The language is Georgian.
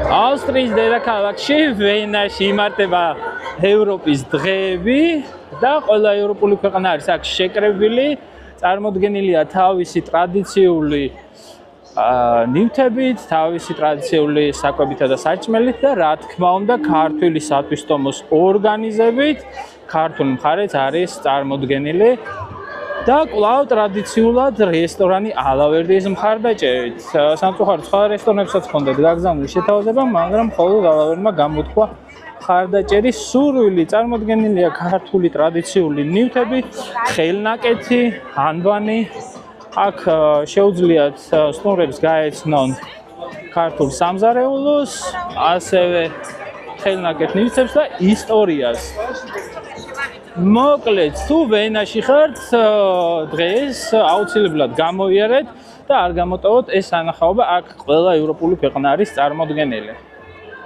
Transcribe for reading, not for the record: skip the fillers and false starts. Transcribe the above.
ავსტრიის დედაქალაქში ვენაში იმართება ევროპის დღეები და ყველა ევროპული ქვეყანა არის აქ შეკრებილი, წარმოდგენილია თავისი ტრადიციული ნივთებით, თავისი ტრადიციული საკვებითა და საჭმელით და რა თქმა უნდა ქართული სათვისტომოს ორგანიზებით ქართულ მხარეც არის წარმოდგენილი და კვლავ ტრადიციულად რესტორანი ალავერდის მხარდაჭერით. სამწუხაროდ სხვა რესტორნებსაც ჰქონდათ გაგზავნილი შეთავაზება, მაგრამ მხოლოდ ალავერდმა გამოთქვა მხარდაჭერის სურვილი. წარმოდგენილია ქართული ტრადიციული ნივთები, ხელნაკეთი, ანბანი. აქ შეუძლიათ სტუმრებს გაეცნონ ქართულ სამზარეულოს, ასევე ხელნაკეთ ნივთებს და ისტორიას. მოკლედ, თუ ვენაში ხართ, დღეს აუცილებლად გამოიარეთ და არ გამოტოვოთ ეს სანახაობა, აქ ყველა ევროპული ქვეყანა არის წარმოდგენილი.